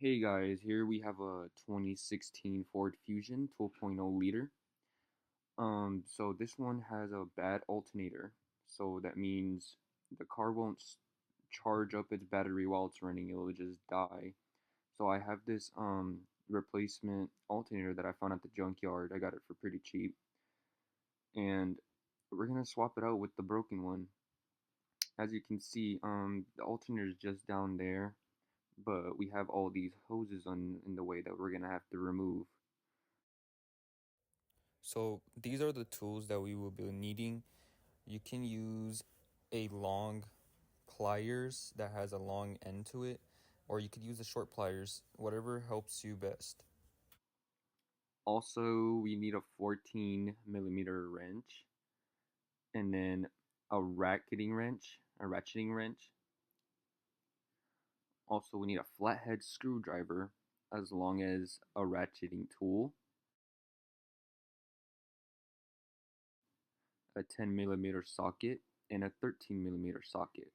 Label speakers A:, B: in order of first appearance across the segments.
A: Hey guys, here we have a 2016 Ford Fusion 12.0 liter. So this one has a bad alternator. So that means the car won't charge up its battery while it's running, it'll just die. So I have this replacement alternator that I found at the junkyard. I got it for pretty cheap. And we're gonna swap it out with the broken one. As you can see, the alternator is just down there, but we have all these hoses in the way that we're gonna have to remove.
B: So these are the tools that we will be needing. You can use a long pliers that has a long end to it, or you could use the short pliers, whatever helps you best.
A: Also, we need a 14 millimeter wrench, and then a ratcheting wrench. Also, we need a flathead screwdriver, as long as a ratcheting tool, a 10 millimeter socket, and a 13 millimeter socket.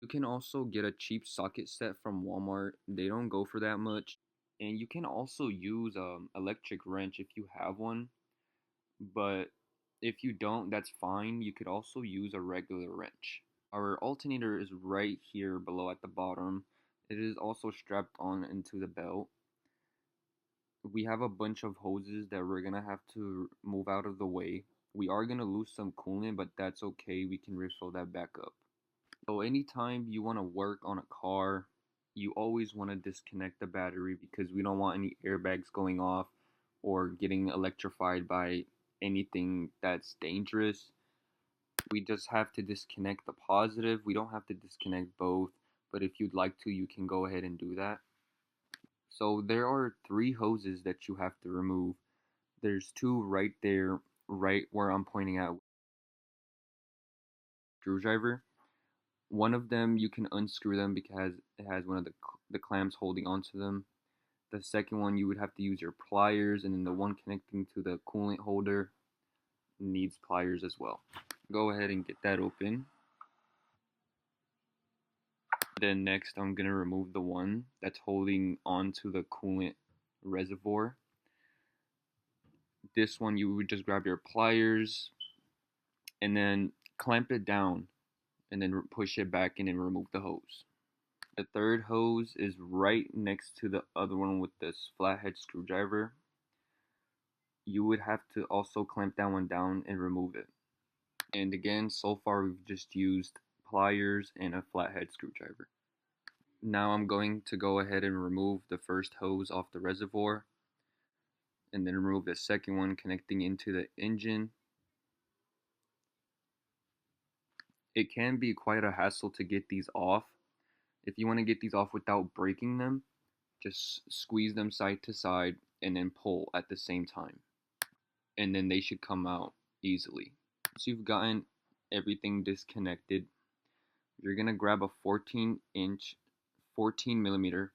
A: You can also get a cheap socket set from Walmart. They don't go for that much. And you can also use electric wrench if you have one. But if you don't, that's fine. You could also use a regular wrench. Our alternator is right here below at the bottom. It is also strapped on into the belt. We have a bunch of hoses that we're gonna have to move out of the way. We are gonna lose some coolant, but that's okay. We can refill that back up. So anytime you want to work on a car, you always want to disconnect the battery because we don't want any airbags going off or getting electrified by anything that's dangerous. We just have to disconnect the positive. We don't have to disconnect both, but if you'd like to, you can go ahead and do that. So there are three hoses that you have to remove. There's two right there, right where I'm pointing at, screwdriver. One of them you can unscrew them because it has one of the clamps holding onto them. The second one you would have to use your pliers, and then the one connecting to the coolant holder needs pliers as well. Go ahead and get that open. Then next I'm gonna remove the one that's holding onto the coolant reservoir. This one you would just grab your pliers and then clamp it down and then push it back in and remove the hose. The third hose is right next to the other one with this flathead screwdriver. You would have to also clamp that one down and remove it. And again, so far we've just used pliers and a flathead screwdriver. Now I'm going to go ahead and remove the first hose off the reservoir and then remove the second one connecting into the engine. It can be quite a hassle to get these off. If you want to get these off without breaking them, just squeeze them side to side and then pull at the same time. And then they should come out easily. So you've gotten everything disconnected. You're gonna grab a 14 millimeter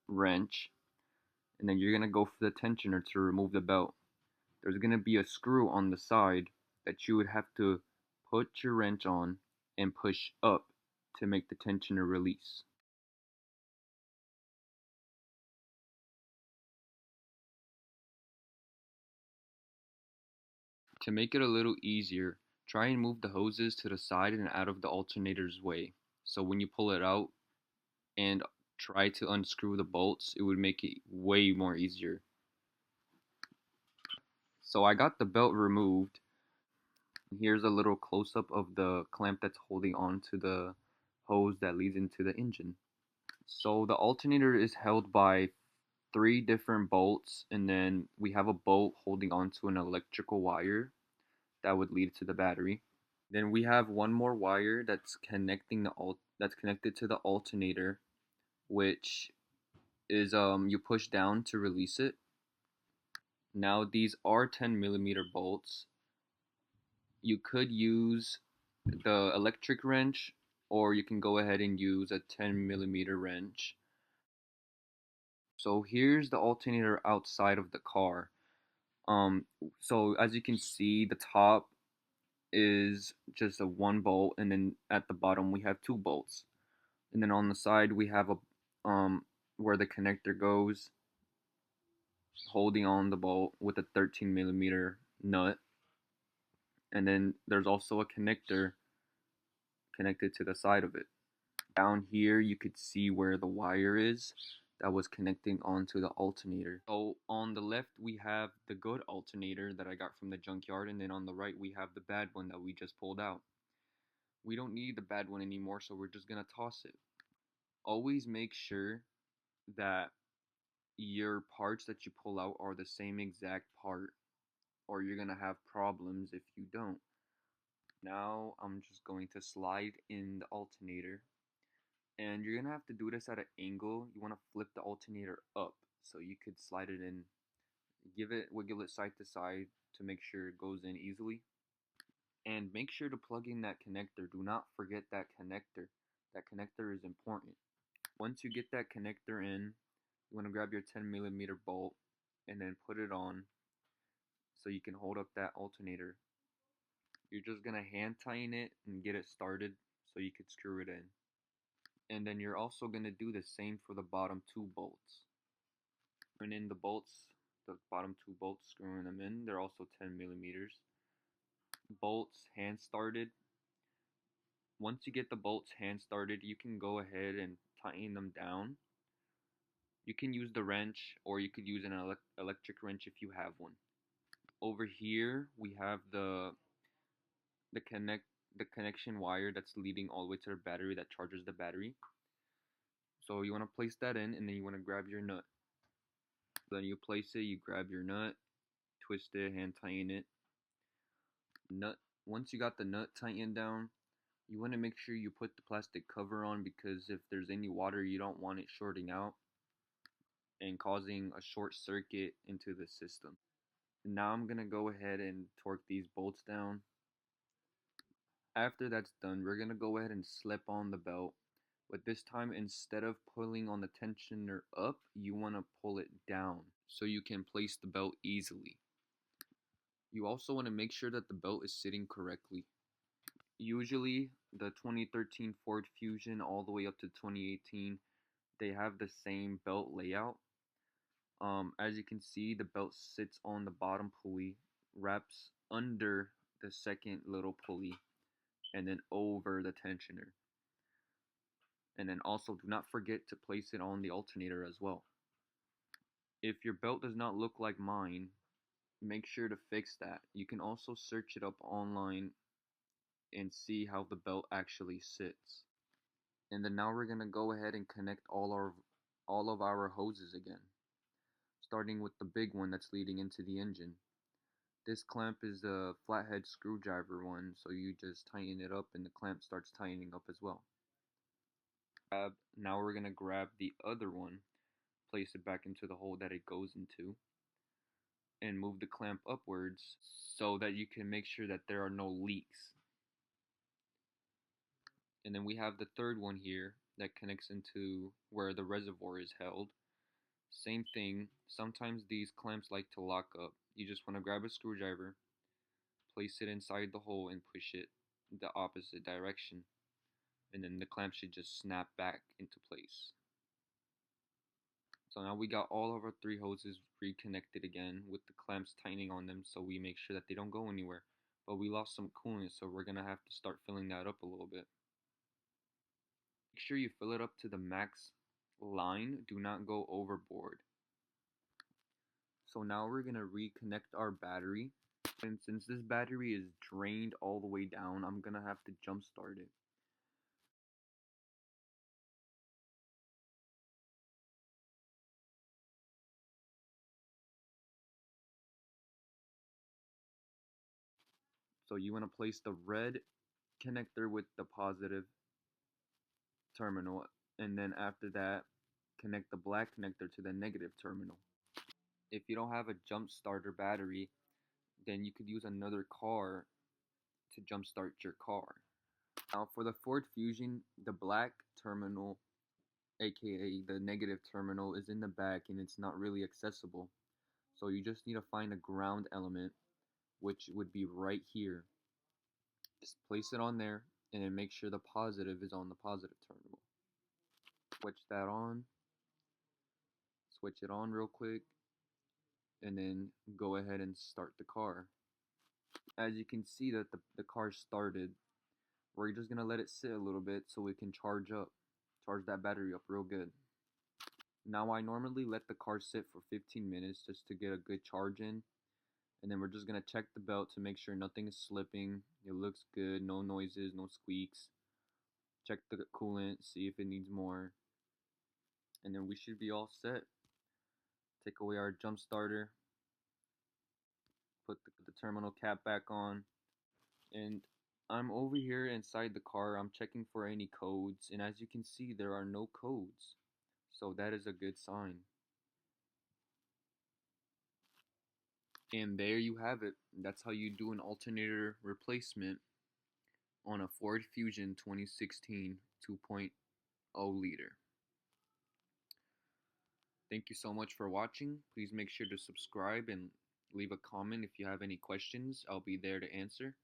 A: wrench, and then you're gonna go for the tensioner to remove the belt. There's gonna be a screw on the side that you would have to put your wrench on and push up to make the tensioner release. To make it a little easier, try and move the hoses to the side and out of the alternator's way. So when you pull it out and try to unscrew the bolts, it would make it way more easier. So I got the belt removed. Here's a little close-up of the clamp that's holding on to the hose that leads into the engine. So the alternator is held by three different bolts, and then we have a bolt holding onto an electrical wire that would lead to the battery. Then we have one more wire that's connected to the alternator, which is you push down to release it. Now these are 10 millimeter bolts. You could use the electric wrench, or you can go ahead and use a 10 millimeter wrench. So here's the alternator outside of the car. So as you can see, the top is just a one bolt, and then at the bottom we have two bolts. And then on the side we have a where the connector goes, holding on the bolt with a 13 millimeter nut. And then there's also a connector connected to the side of it. Down here you could see where the wire is that was connecting onto the alternator. So on the left we have the good alternator that I got from the junkyard, and then on the right we have the bad one that we just pulled out. We don't need the bad one anymore, so we're just gonna toss it. Always make sure that your parts that you pull out are the same exact part, or you're gonna have problems if you don't. Now I'm just going to slide in the alternator, and you're gonna have to do this at an angle. You want to flip the alternator up so you could slide it in, wiggle it side to side to make sure it goes in easily. And make sure to plug in that connector. Do not forget that connector. That connector is important. Once you get that connector in, you want to grab your 10 millimeter bolt and then put it on so you can hold up that alternator. You're just gonna hand tighten it and get it started so you could screw it in. And then you're also gonna do the same for the bottom two bolts. Screwing in the bolts, the bottom two bolts, screwing them in. They're also 10 millimeters. Bolts hand started. Once you get the bolts hand started, you can go ahead and tighten them down. You can use the wrench, or you could use an electric wrench if you have one. Over here we have the connect the connection wire that's leading all the way to the battery that charges the battery. So you want to place that in, and then you want to grab your nut. Then you place it, you grab your nut, twist it, hand tighten it. Nut. Once you got the nut tightened down, you want to make sure you put the plastic cover on, because if there's any water, you don't want it shorting out and causing a short circuit into the system. Now I'm gonna go ahead and torque these bolts down. After that's done, we're gonna go ahead and slip on the belt. But this time, instead of pulling on the tensioner up, you want to pull it down so you can place the belt easily. You also want to make sure that the belt is sitting correctly. Usually, the 2013 Ford Fusion all the way up to 2018, they have the same belt layout. As you can see, the belt sits on the bottom pulley, wraps under the second little pulley, and then over the tensioner. And then also do not forget to place it on the alternator as well. If your belt does not look like mine, make sure to fix that. You can also search it up online and see how the belt actually sits. And then now we're gonna go ahead and connect all of our hoses again, starting with the big one that's leading into the engine. This clamp is a flathead screwdriver one, so you just tighten it up and the clamp starts tightening up as well. Now we're gonna grab the other one, place it back into the hole that it goes into, and move the clamp upwards so that you can make sure that there are no leaks. And then we have the third one here that connects into where the reservoir is held. Same thing, sometimes these clamps like to lock up. You just want to grab a screwdriver, place it inside the hole, and push it the opposite direction. And then the clamp should just snap back into place. So now we got all of our three hoses reconnected again with the clamps tightening on them, so we make sure that they don't go anywhere. But we lost some coolant, so we're gonna have to start filling that up a little bit. Make sure you fill it up to the max line. Do not go overboard. So now we're gonna reconnect our battery. And since this battery is drained all the way down, I'm gonna have to jump start it. So you want to place the red connector with the positive terminal, and then after that, connect the black connector to the negative terminal. If you don't have a jump starter battery, then you could use another car to jump start your car. Now for the Ford Fusion, the black terminal, aka the negative terminal, is in the back and it's not really accessible. So you just need to find a ground element, which would be right here. Just place it on there and then make sure the positive is on the positive terminal. Switch that on, switch it on real quick, and then go ahead and start the car. As you can see that the car started, we're just gonna let it sit a little bit so it can charge that battery up real good. Now I normally let the car sit for 15 minutes just to get a good charge in, and then we're just gonna check the belt to make sure nothing is slipping. It looks good, no noises, no squeaks. Check the coolant, see if it needs more, and then we should be all set. Take away our jump starter, put the terminal cap back on, and I'm over here inside the car. I'm checking for any codes, and as you can see, there are no codes, so that is a good sign. And there you have it. That's how you do an alternator replacement on a Ford Fusion 2016 2.0 liter. Thank you so much for watching. Please make sure to subscribe and leave a comment if you have any questions. I'll be there to answer.